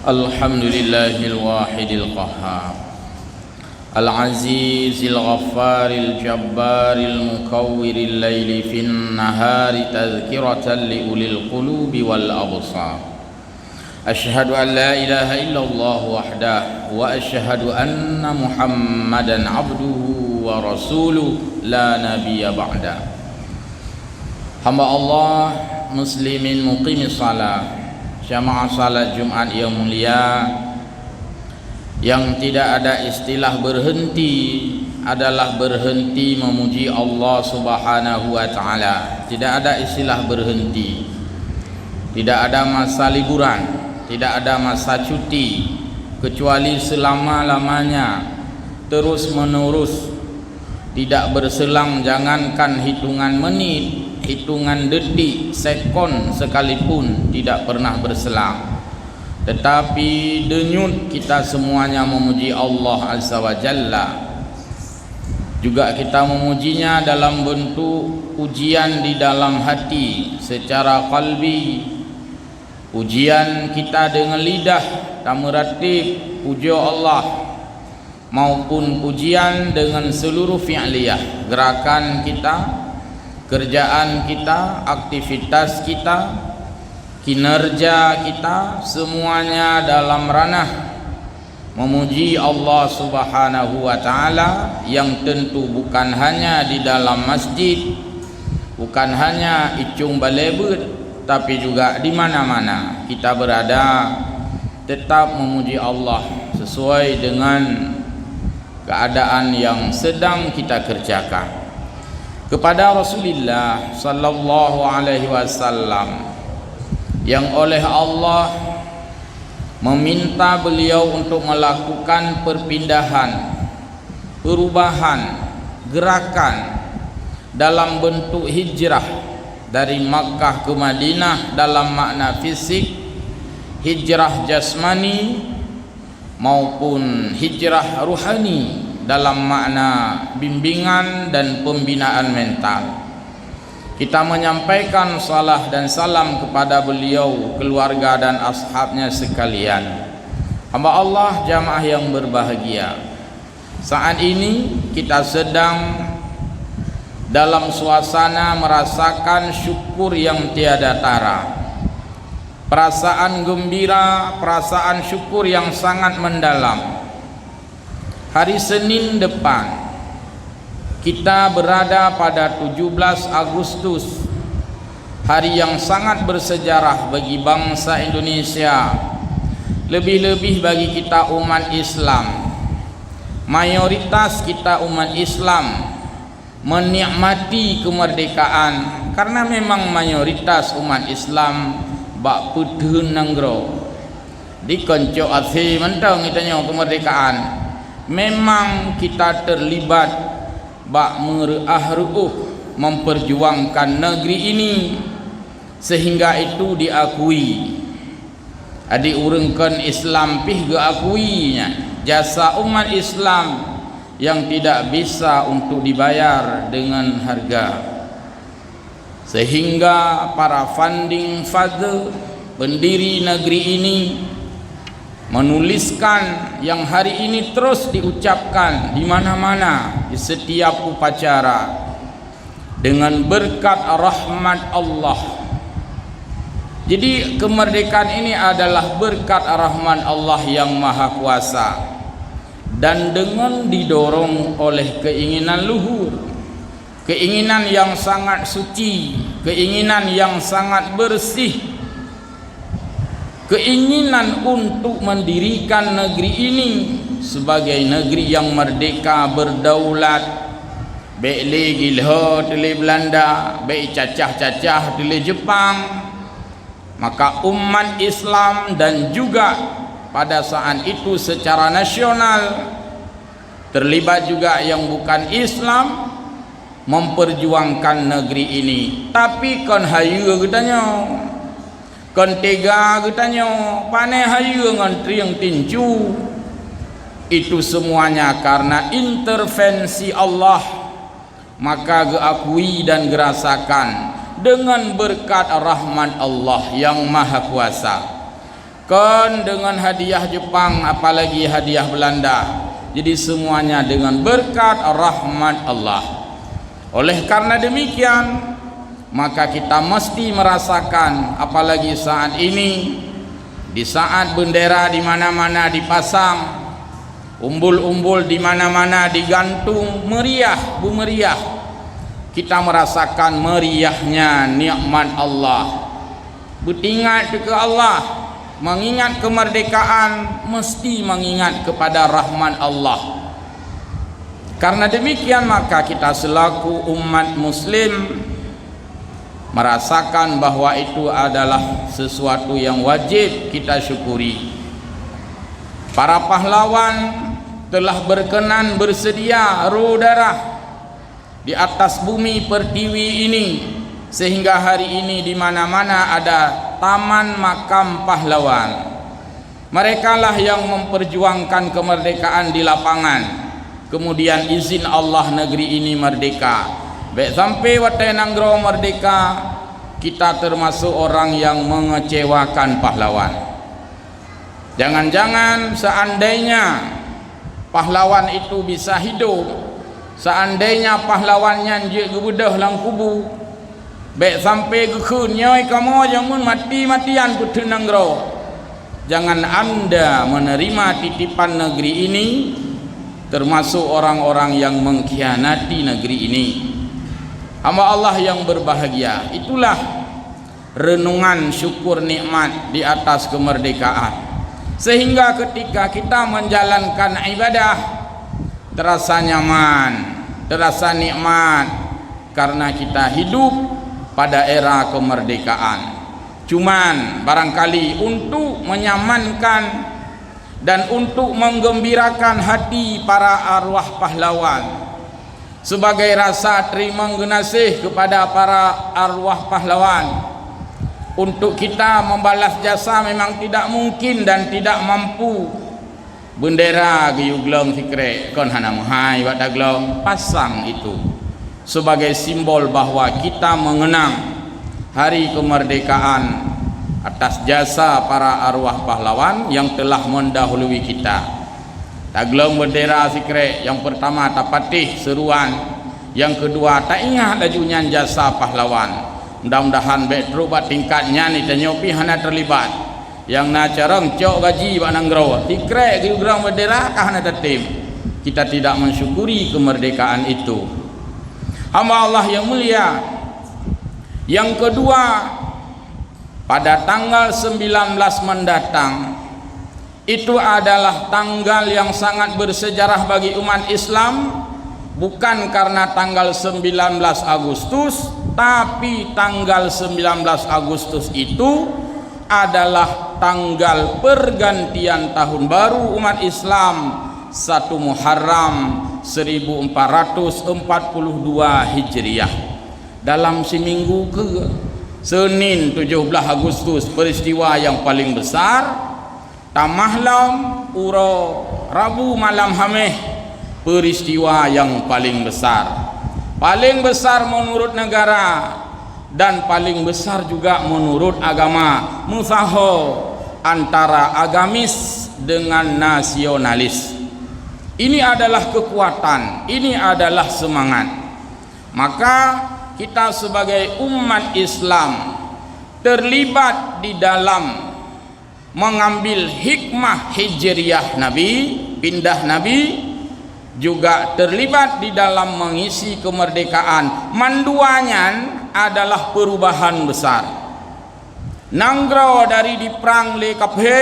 الحمد لله الواحد القهار العزيز الغفار الجبار المكور الليل في النهار تذكرة لأولي القلوب والأبصار أشهد أن لا إله إلا الله وحده وأشهد أن محمدا عبده ورسوله لا نبي بعده. Hamba Allah muslimin muqimi salat jamaah salat Jumat yang mulia, yang tidak ada istilah berhenti adalah berhenti memuji Allah Subhanahu wa taala. Tidak ada istilah berhenti. Tidak ada masa liburan, tidak ada masa cuti, kecuali selama-lamanya terus menerus, tidak berselang. Jangankan hitungan menit, hitungan detik, sekon sekalipun tidak pernah berselang. Tetapi denyut kita semuanya memuji Allah Azza wa Jalla. Juga kita memujinya dalam bentuk ujian di dalam hati secara qalbi, ujian kita dengan lidah tamratib puja Allah, maupun pujian dengan seluruh fi'liyah, gerakan kita, kerjaan kita, aktivitas kita, kinerja kita, semuanya dalam ranah memuji Allah Subhanahu wa taala, yang tentu bukan hanya di dalam masjid, bukan hanya icung balebut, tapi juga di mana-mana kita berada tetap memuji Allah sesuai dengan keadaan yang sedang kita kerjakan. Kepada Rasulullah sallallahu alaihi wasallam yang oleh Allah meminta beliau untuk melakukan perpindahan, perubahan, gerakan dalam bentuk hijrah dari Makkah ke Madinah dalam makna fisik, hijrah jasmani maupun hijrah ruhani dalam makna bimbingan dan pembinaan mental. Kita menyampaikan salam dan salam kepada beliau, keluarga dan ashabnya sekalian. Hamba Allah jamaah yang berbahagia, saat ini kita sedang dalam suasana merasakan syukur yang tiada tara, perasaan gembira, perasaan syukur yang sangat mendalam. Hari Senin depan kita berada pada 17 Agustus, hari yang sangat bersejarah bagi bangsa Indonesia, lebih-lebih bagi kita umat Islam. Mayoritas kita umat Islam menikmati kemerdekaan karena memang mayoritas umat Islam bak putun nanggro di konco athi mentang itanya kemerdekaan. Memang kita terlibat bak merah-ruh memperjuangkan negeri ini sehingga itu diakui. Adi urengkan Islam pih geakuinya jasa umat Islam yang tidak bisa untuk dibayar dengan harga, sehingga para founding father pendiri negeri ini menuliskan yang hari ini terus diucapkan di mana-mana, di setiap upacara, dengan berkat rahmat Allah. Jadi kemerdekaan ini adalah berkat rahmat Allah yang maha kuasa, dan dengan didorong oleh keinginan luhur, keinginan yang sangat suci, keinginan yang sangat bersih, keinginan untuk mendirikan negeri ini sebagai negeri yang merdeka, berdaulat, baik le gilho tele Belanda, baik cacah-cacah tele Jepang. Maka umat Islam dan juga pada saat itu secara nasional terlibat juga yang bukan Islam memperjuangkan negeri ini. Tapi kan hayu katanya, kan tega katanya, panai hayu dengan triang tinju. Itu semuanya karena intervensi Allah. Maka geakui dan gerasakan dengan berkat rahmat Allah yang maha kuasa. kan dengan hadiah Jepang, apalagi hadiah Belanda. Jadi semuanya dengan berkat rahmat Allah. Oleh karena demikian, maka kita mesti merasakan, apalagi saat ini, di saat bendera di mana-mana dipasang, umbul-umbul di mana-mana digantung, meriah, meriah. Kita merasakan meriahnya nikmat Allah. Beringat ke Allah, mengingat kemerdekaan, mesti mengingat kepada rahmat Allah. Karena demikian, maka kita selaku umat muslim merasakan bahwa itu adalah sesuatu yang wajib kita syukuri. Para pahlawan telah berkenan bersedia ruh darah di atas bumi pertiwi ini, sehingga hari ini di mana-mana ada taman makam pahlawan. Merekalah yang memperjuangkan kemerdekaan di lapangan. Kemudian izin Allah negeri ini merdeka. Baik sampai Watai Nanggro merdeka, kita termasuk orang yang mengecewakan pahlawan. Jangan-jangan seandainya pahlawan itu bisa hidup, seandainya pahlawannya je gebudah lang kubu, baik sampai gekun nyoi kamu jangan mati-matian Putu Nanggro. Jangan Anda menerima titipan negeri ini termasuk orang-orang yang mengkhianati negeri ini. Hamba Allah yang berbahagia, itulah renungan syukur nikmat di atas kemerdekaan. Sehingga ketika kita menjalankan ibadah, terasa nyaman, terasa nikmat, karena kita hidup pada era kemerdekaan. Cuman barangkali untuk menyamankan dan untuk menggembirakan hati para arwah pahlawan, sebagai rasa terima kasih kepada para arwah pahlawan, untuk kita membalas jasa memang tidak mungkin dan tidak mampu. Bendera giyuglong fikre kon hana mahai wadaglong pasang itu sebagai simbol bahwa kita mengenang hari kemerdekaan atas jasa para arwah pahlawan yang telah mendahului kita. Taglong bendera sikre, yang pertama tak patih seruan, yang kedua tak ingat lajunya jasa pahlawan. Mudah-mudahan betrubat tingkatnya ni tanyopi hana terlibat. Yang na carang cok gaji Pak Nanggro sikre geograng bendera kah hana tertim. Kita tidak mensyukuri kemerdekaan itu. Hamba Allah yang mulia. Yang kedua, pada tanggal 19 mendatang, itu adalah tanggal yang sangat bersejarah bagi umat Islam, bukan karena tanggal 19 Agustus, tapi tanggal 19 Agustus itu adalah tanggal pergantian tahun baru umat Islam, 1 Muharram 1442 Hijriah. Dalam seminggu ke Senin 17 Agustus peristiwa yang paling besar, tamahlam uro Rabu malam hameh peristiwa yang paling besar menurut negara dan paling besar juga menurut agama, musaho antara agamis dengan nasionalis. Ini adalah kekuatan, ini adalah semangat. Maka kita sebagai umat Islam terlibat di dalam mengambil hikmah hijriah Nabi, pindah Nabi, juga terlibat di dalam mengisi kemerdekaan. Manduanyan adalah perubahan besar. Nanggro dari di perang le kaphe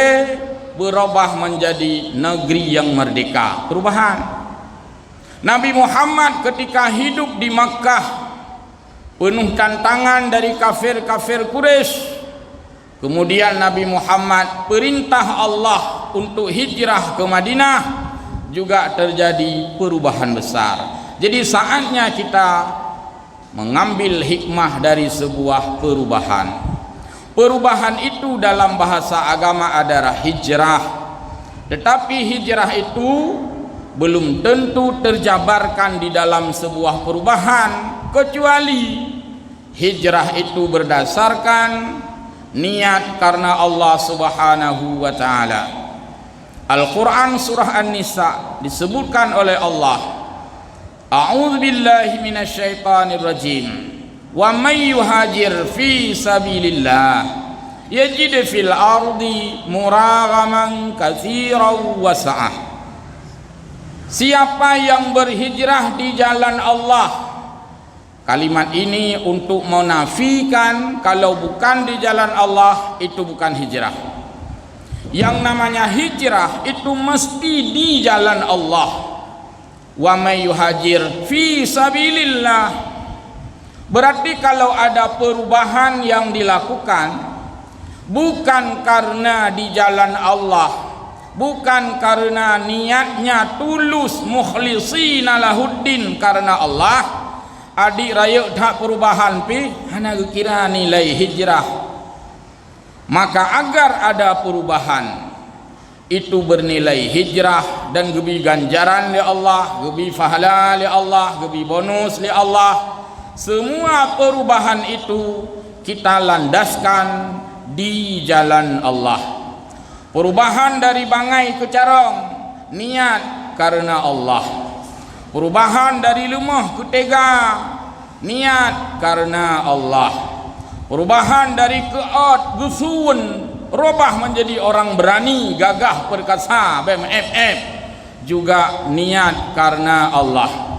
berubah menjadi negeri yang merdeka. Perubahan. Nabi Muhammad ketika hidup di Makkah penuh tantangan dari kafir-kafir Quraisy. Kemudian Nabi Muhammad perintah Allah untuk hijrah ke Madinah, juga terjadi perubahan besar. Jadi saatnya kita mengambil hikmah dari sebuah perubahan. Perubahan itu dalam bahasa agama adalah hijrah. Tetapi hijrah itu belum tentu terjabarkan di dalam sebuah perubahan, kecuali hijrah itu berdasarkan niat karena Allah Subhanahu wa taala. Al-Quran surah An-Nisa disebutkan oleh Allah, A'udzu billahi minasyaitonir rajim. Wa may yuhajir fi sabilillah yajid fil ardi muragaman katsiran wa sa'ah. Siapa yang berhijrah di jalan Allah, kalimat ini untuk menafikan kalau bukan di jalan Allah itu bukan hijrah. Yang namanya hijrah itu mesti di jalan Allah. Wa may yuhajir fi sabilillah, berarti kalau ada perubahan yang dilakukan bukan karena di jalan Allah, bukan karena niatnya tulus mukhlisina lahuddin karena Allah, adik raya tak perubahan pi hana kira nilai hijrah. Maka agar ada perubahan itu bernilai hijrah dan gebi ganjaran li Allah, gebi pahala li Allah, gebi bonus li Allah, semua perubahan itu kita landaskan di jalan Allah. Perubahan dari bangai ke carong, niat karena Allah. Perubahan dari lemah ke tega, niat karena Allah. Perubahan dari keot gusun, robah menjadi orang berani, gagah perkasa, BMFF, juga niat karena Allah.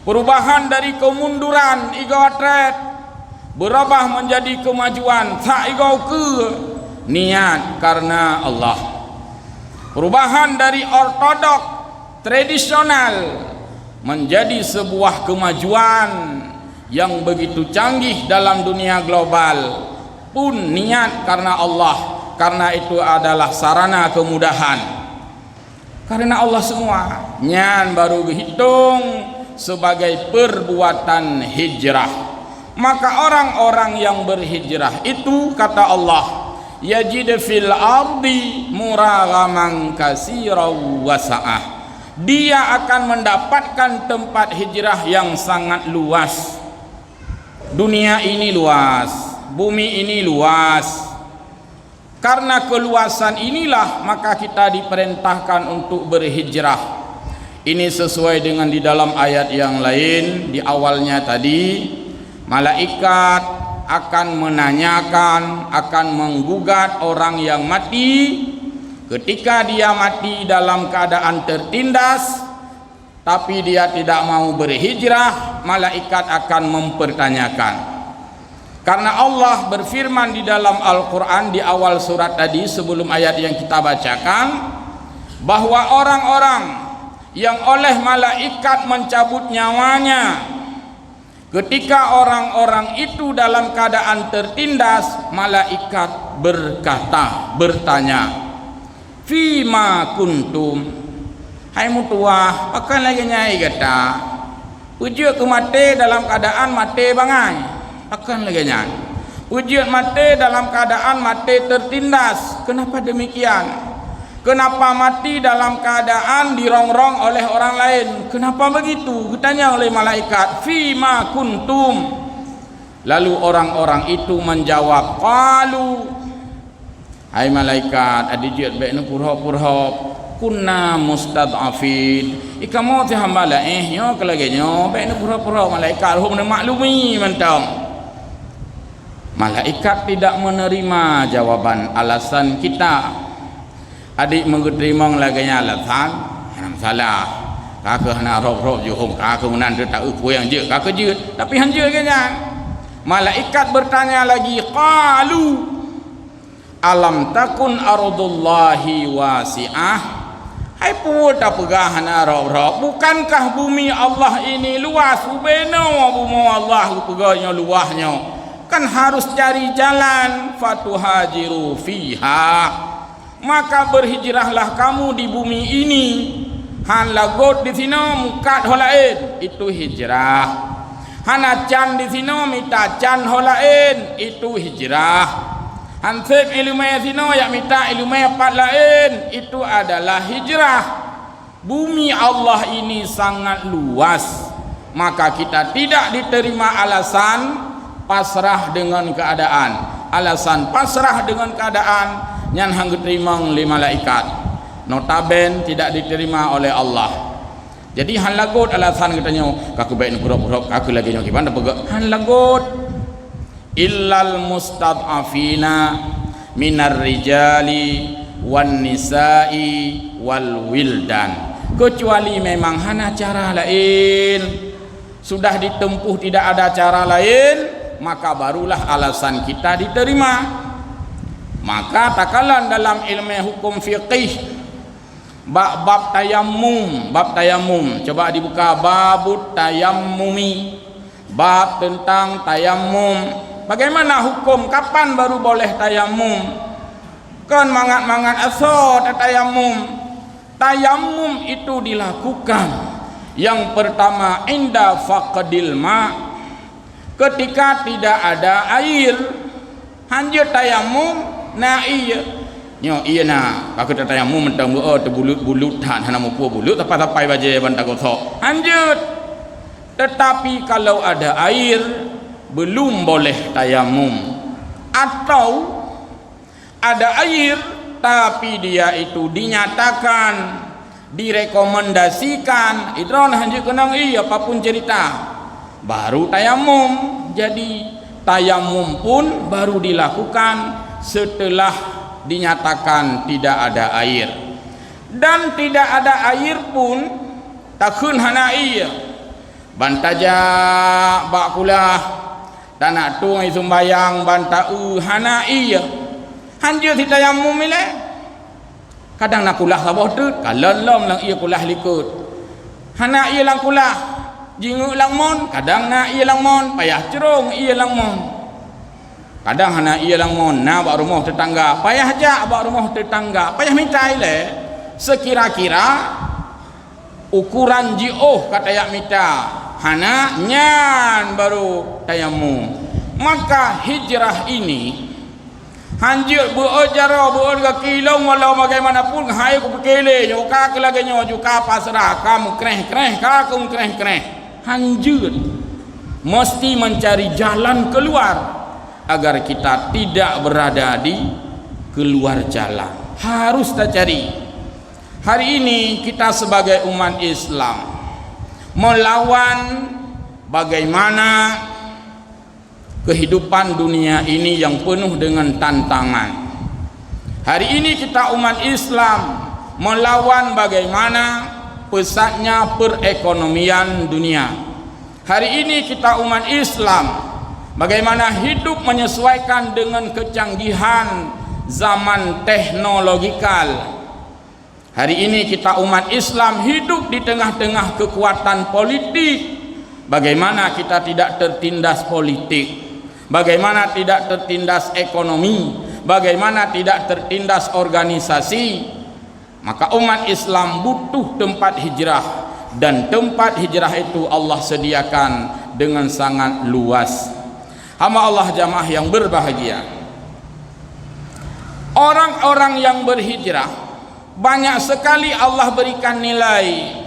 Perubahan dari kemunduran igotret berubah menjadi kemajuan, tak igau ke, niat karena Allah. Perubahan dari ortodok tradisional menjadi sebuah kemajuan yang begitu canggih dalam dunia global pun niat karena Allah, karena itu adalah sarana kemudahan karena Allah semua. Nyan baru dihitung sebagai perbuatan hijrah. Maka orang-orang yang berhijrah itu kata Allah, yajid fil ardi muragaman katsiran wa sa'ah, dia akan mendapatkan tempat hijrah yang sangat luas. Dunia ini luas, bumi ini luas. Karena keluasan inilah maka kita diperintahkan untuk berhijrah. Ini sesuai dengan di dalam ayat yang lain di awalnya tadi, malaikat akan menanyakan, akan menggugat orang yang mati. Ketika dia mati dalam keadaan tertindas tapi dia tidak mau berhijrah, malaikat akan mempertanyakan. Karena Allah berfirman di dalam Al-Quran di awal surat tadi sebelum ayat yang kita bacakan, bahwa orang-orang yang oleh malaikat mencabut nyawanya, ketika orang-orang itu dalam keadaan tertindas, malaikat bertanya, fima kuntum, hai mutua, akan lagi nyai kata, ujian ke mati dalam keadaan mati bangai, akan lagi nyai. Ujian mati dalam keadaan mati tertindas, kenapa demikian? Kenapa mati dalam keadaan dirongrong oleh orang lain? Kenapa begitu? Ditanya oleh malaikat, fima kuntum. Lalu orang-orang itu menjawab, qalu, hai malaikat, adijat baikna purha-purha, kunna mustad'afin, ikamu ti hamba la nyo kelagenyo baikna pura-pura malaikat hum maklumi mentang. Malaikat tidak menerima jawaban alasan kita. Adik menerima laganya alasan hanam salah, kakak hana rob-rob je hum, kakak menan tak uku yang je kakak je, tapi han je ganya. Malaikat bertanya lagi, qalu alam takun ardullahi wasi'ah, hai puta pegahan rob-rob, bukankah bumi Allah ini luas? Ubeno bumi Allah pegahnya luasnya, kan harus cari jalan. Fatuhajiru fiha, maka berhijrahlah kamu di bumi ini. Han lagot di sini mukat holain, itu hijrah. Han can di sini minta can holain, itu hijrah. Han sep ilmu sini yang minta ilmu pat lain, itu adalah hijrah. Bumi Allah ini sangat luas, maka kita tidak diterima alasan pasrah dengan keadaan. alasan pasrah dengan keadaan yang hang diterima oleh malaikat, notaben tidak diterima oleh Allah. Jadi han lagut alasan katanya kaku baik nak puruk kaku lagi nyoki pandai pegak han lagut illal mustad'afina minar rijali wan nisa'i wal wildan, kecuali memang hana cara lain, sudah ditempuh tidak ada cara lain, maka barulah alasan kita diterima. Maka takalan dalam ilmu hukum fiqih bab tayammum, coba dibuka babut tayammumi, bab tentang tayammum. Bagaimana hukum, kapan baru boleh tayammum? Kan mangat-mangat asal tayammum. Tayammum itu dilakukan yang pertama inda faqdil ma, ketika tidak ada air. Hanjur tayammum na iya nyo iya na aku tayammum mentang terbulut-bulut han hana mupu bulut tapai baje bantang gosok hanjur. Tetapi kalau ada air belum boleh tayammum, atau ada air tapi dia itu dinyatakan, direkomendasikan, itu hanjur kenang iya apapun cerita baru tayammum. Jadi tayammum pun baru dilakukan setelah dinyatakan tidak ada air. Dan tidak ada air pun takun hana iya bantaja bakulah tanah tungai sumbayang bantau hana iya hanjur si tayammum ile kadang nak kulah sabah tu kalon lang iya kulah likut hana iya lang kulah jingu lang mon, kadang na iya lang mon payah cerung iya lang mon, kadang hana iya lang mon na bak rumah tetangga payah jak bak rumah tetangga payah minta ile sekira-kira ukuran jioh kata yak minta hana nyan baru tayammum. Maka hijrah ini hanjur beojaro beorga kilong walau bagaimanapun hai ku pekele nyoka ke lagi nyoka pasrah kamu kreh kamu kreh hanjur mesti mencari jalan keluar agar kita tidak berada di keluar jalan, harus kita cari. Hari ini kita sebagai umat Islam melawan bagaimana kehidupan dunia ini yang penuh dengan tantangan. Hari ini kita umat Islam melawan bagaimana pesatnya perekonomian dunia. Hari ini kita umat Islam bagaimana hidup menyesuaikan dengan kecanggihan zaman teknologikal. Hari ini kita umat Islam hidup di tengah-tengah kekuatan politik. Bagaimana kita tidak tertindas politik, bagaimana tidak tertindas ekonomi, bagaimana tidak tertindas organisasi. Maka umat Islam butuh tempat hijrah, dan tempat hijrah itu Allah sediakan dengan sangat luas. Hamba Allah jamaah yang berbahagia, orang-orang yang berhijrah banyak sekali Allah berikan nilai.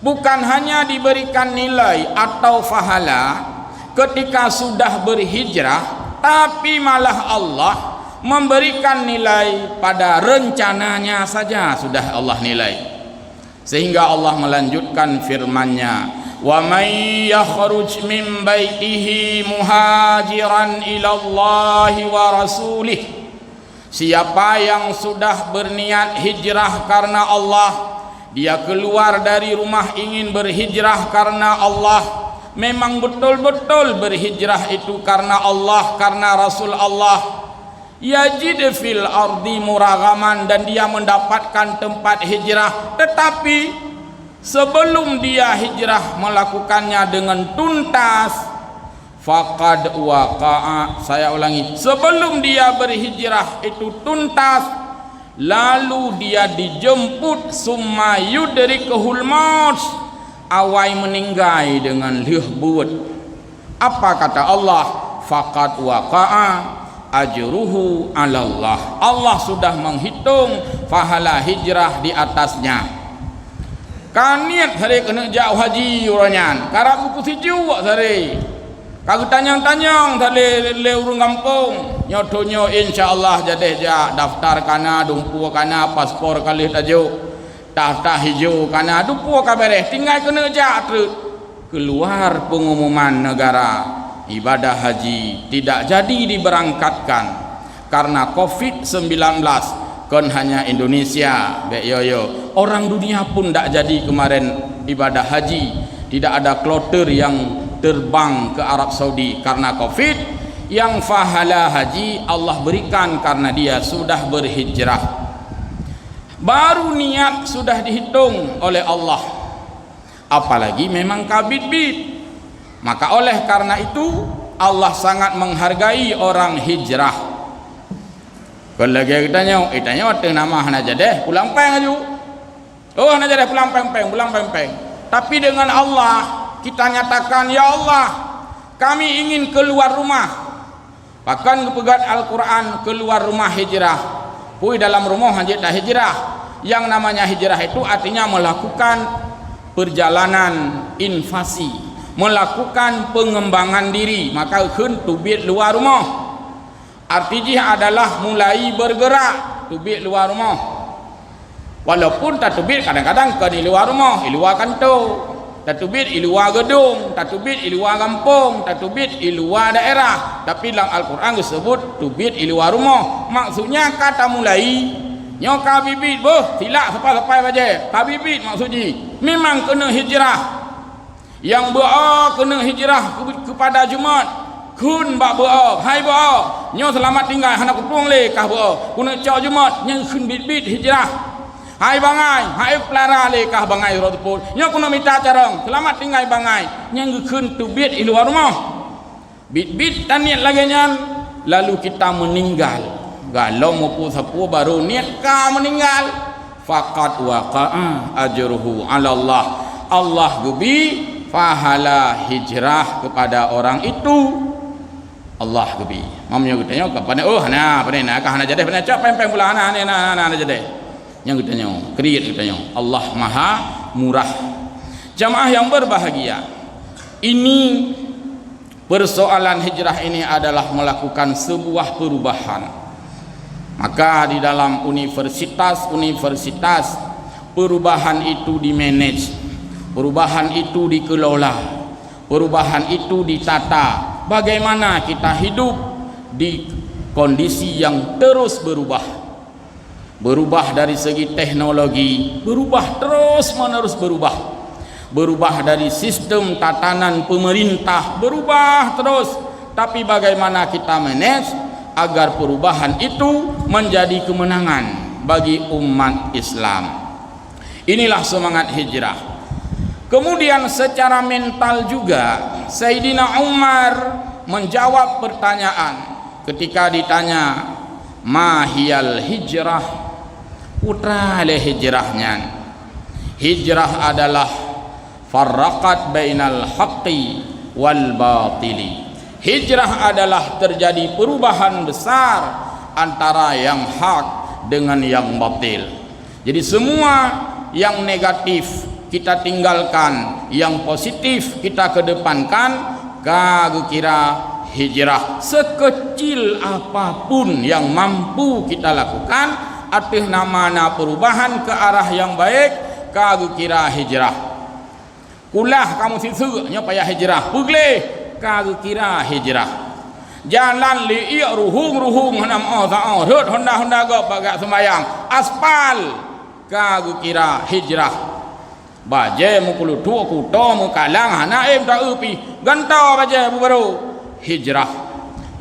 Bukan hanya diberikan nilai atau pahala ketika sudah berhijrah, tapi malah Allah memberikan nilai pada rencananya saja sudah Allah nilai. Sehingga Allah melanjutkan firman-Nya, wa may yakhruj min baitihi muhajiran ila Allah wa rasulih. Siapa yang sudah berniat hijrah karena Allah, dia keluar dari rumah ingin berhijrah karena Allah, memang betul-betul berhijrah itu karena Allah, karena Rasul Allah, yajid fil ardi muragaman, dan dia mendapatkan tempat hijrah. Tetapi sebelum dia hijrah melakukannya dengan tuntas, faqad waqa'a, saya ulangi, sebelum dia berhijrah itu tuntas, lalu dia dijemput, summa yudrikuhul maut, awai meninggai dengan lihbut. Apa kata Allah? Faqad waqa'a ajruhu 'ala Allah. Allah sudah menghitung pahala hijrah di atasnya. Kaniat hari kena jauh haji uranyan, karab buku siju hari. Kau tanyang-tanyang tadi le urung kampung, nyotonyo insyaallah jadi ja daftar kana dumpu kana paspor kali tajuk, daftar hijau kana dumpu kabareh, tinggal kena ja keluar pengumuman negara ibadah haji tidak jadi diberangkatkan karena COVID-19. Kon hanya Indonesia, be yo orang dunia pun tak jadi kemarin ibadah haji, tidak ada kloter yang terbang ke Arab Saudi karena Covid. Yang fahala haji Allah berikan karena dia sudah berhijrah, baru niat sudah dihitung oleh Allah, apalagi memang kabit-bit. Maka oleh karena itu Allah sangat menghargai orang hijrah. Kalau lagi ditanya waktu nama hana jadi pulang peng aju, oh hana jadi pulang peng. Tapi dengan Allah kita nyatakan, ya Allah kami ingin keluar rumah. Bahkan kepegat Al-Quran keluar rumah hijrah. Pui dalam rumah hanya tak hijrah. Yang namanya hijrah itu artinya melakukan perjalanan invasi, melakukan pengembangan diri. Maka tubit luar rumah. Artinya adalah mulai bergerak tubit luar rumah. Walaupun tak tubit kadang-kadang ke di luar rumah, di luar kantor. Tatubit iluar gedung, tatubit iluar kampung, tatubit iluar daerah. Tapi dalam Al-Quran disebut tubit iluar rumah. Maksudnya kata mulai nyoka bibit boh silap sampai baje. Kabibit maksudnya memang kena hijrah. Yang berdoa kena hijrah kepada Jumat. Kun bak berdoa, hai berdoa, nyo selamat tinggal hana kupung le kah berdoa. Kuna cak Jumat yang kun bibit hijrah. Hai bangai, hai pelara le kah bangai rodpul. Nya kuno minta carong, selamat tinggal bangai. Yang gekeun tubit di luar rumah. Bit-bit dan niat lagi nyan, lalu kita meninggal. Galau maupun sapu baru niat ka meninggal. Faqad waqa'a ajruhu 'ala Allah. Allah gebi fahala hijrah kepada orang itu. Allah gebi. Mamnya gutanya kapan oh hana pada kah hana jadi pada cap pempeng pula hana jadi. Yang kita tanya, kriit kita tanya, Allah Maha Murah. Jamaah yang berbahagia, ini persoalan hijrah ini adalah melakukan sebuah perubahan. Maka di dalam universitas perubahan itu dimanage, perubahan itu dikelola, perubahan itu ditata. Bagaimana kita hidup di kondisi yang terus berubah. Berubah dari segi teknologi, berubah terus menerus berubah dari sistem tatanan pemerintah, berubah terus. Tapi bagaimana kita manage agar perubahan itu menjadi kemenangan bagi umat Islam. Inilah semangat hijrah. Kemudian secara mental juga Sayyidina Umar menjawab pertanyaan ketika ditanya mahiyal hijrah, putra le hijrahnya. Hijrah adalah farraqat bainal haqqi wal batili. Hijrah adalah terjadi perubahan besar antara yang hak dengan yang batil. Jadi semua yang negatif kita tinggalkan, yang positif kita kedepankan. Kagu kira hijrah sekecil apapun yang mampu kita lakukan atas nama perubahan ke arah yang baik, kagu kira hijrah. Kulah kamu sisu nya payah hijrah, pugle kagu kira hijrah. Jalan li ruhung hanam ta'au hud honda go bagak sembayang aspal, kagu kira hijrah. Baje mukulu tu kuto mukalang hanaim ta upi gantau baje baru hijrah.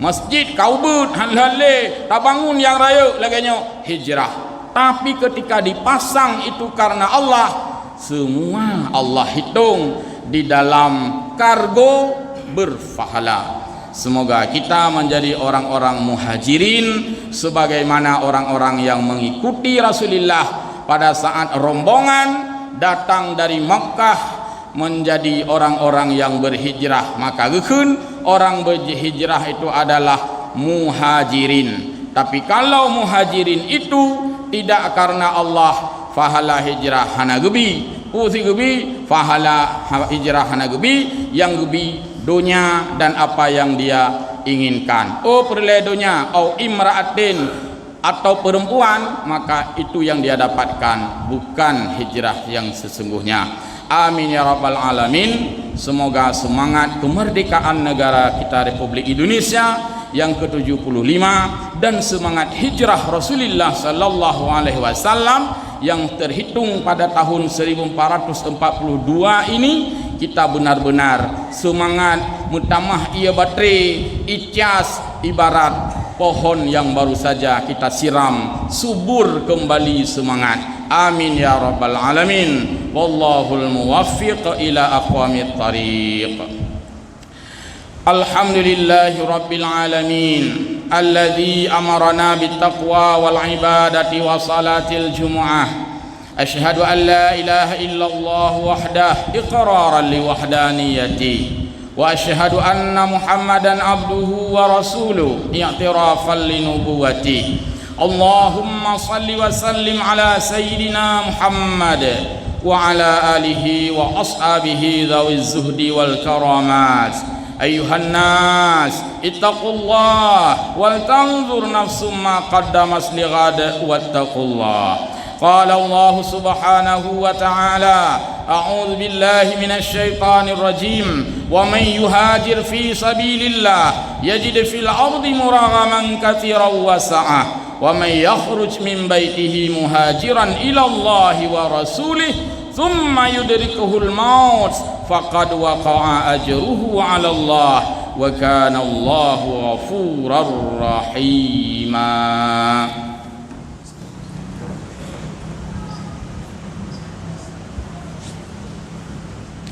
Masjid kau but hal-hale tak bangun yang raya laganya hijrah. Tapi ketika dipasang itu karena Allah, semua Allah hitung di dalam kargo berpahala. Semoga kita menjadi orang-orang muhajirin sebagaimana orang-orang yang mengikuti Rasulullah pada saat rombongan datang dari Makkah menjadi orang-orang yang berhijrah. Maka gekeun orang berhijrah itu adalah muhajirin. Tapi kalau muhajirin itu tidak karena Allah, fahala hijrah hana gebi, usi gebi fahala hijrah hana gebi, yang gebi dunia dan apa yang dia inginkan. Oh peroleh dunia, au imra'atin, atau perempuan, maka itu yang dia dapatkan, bukan hijrah yang sesungguhnya. Amin ya rabbal alamin. Semoga semangat kemerdekaan negara kita Republik Indonesia yang ke-75 dan semangat hijrah Rasulullah sallallahu alaihi wasallam yang terhitung pada tahun 1442 ini, kita benar-benar semangat mutamah ia bateri icas ibarat pohon yang baru saja kita siram, subur kembali semangat. Amin ya rabbal alamin. Wallahul muwaffiq ila aqwamit thariq. Alhamdulillahi rabbil alamin alladzi amarna bittaqwa wal ibadati wa salatil jumu'ah. Ashhadu an la ilaha illallah wahdah iqraran li wahdaniyati wa ashhadu anna Muhammadan abduhu wa rasuluhu i'tirafan li nubuwwati. Allahumma salli wa sallim ala sayyidina Muhammad wa ala alihi wa ashabihi dhawiz zuhdi wal karamat. Ayuhan nas ittaqullah wal tanzur nafsum ma qaddamas lighad wattaqullah. قال الله سبحانه وتعالى أعوذ بالله من الشيطان الرجيم ومن يهاجر في سبيل الله يجد في الأرض مراغما كثيرا وسعة ومن يخرج من بيته مهاجرا إلى الله ورسوله ثم يدركه الموت فقد وقع أجره على الله وكان الله غفورا رحيما.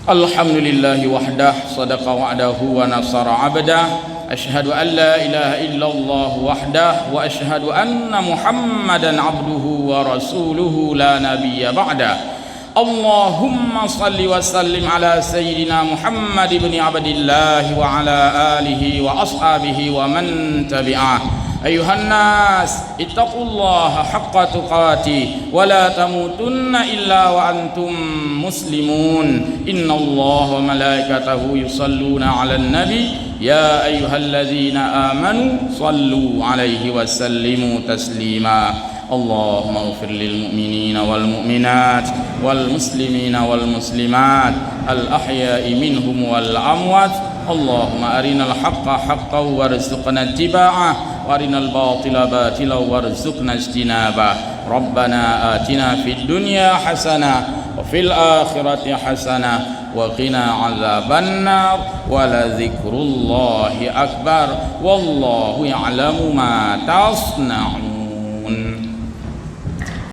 Alhamdulillahi wahdah sadaqa wa'dahu wa nasara abdah. Ashhadu an la ilaha illallah wahdah wa ashhadu anna Muhammadan abduhu wa rasuluhu la nabiyya ba'dah. Allahumma salli wa sallim ala sayyidina Muhammad ibn Abdillah wa ala alihi wa ashabihi wa man tabi'ah. Ayuhan nas ittaqullaha haqqa tuqatih wa la tamutunna illa wa antum muslimun. Innallaha wa malaikatahu yusalluna 'alan nabi ya ayyuhalladzina amanu sallu 'alaihi wa sallimu taslima. Allahumma ighfir lil mu'minina wal mu'minat wal muslimina wal muslimat al ahya'i minhum wal amwat. Allahumma arinal haqqa haqqan warzuqna ittiba'ah wa arinal batila batilan warzuqna ijtinabah. Rabbana atina fid dunya hasanah wa fil akhirati hasanah wa qina adzaban nar wa la dzikrullahi akbar wallahu ya'lamu ma tasna'un.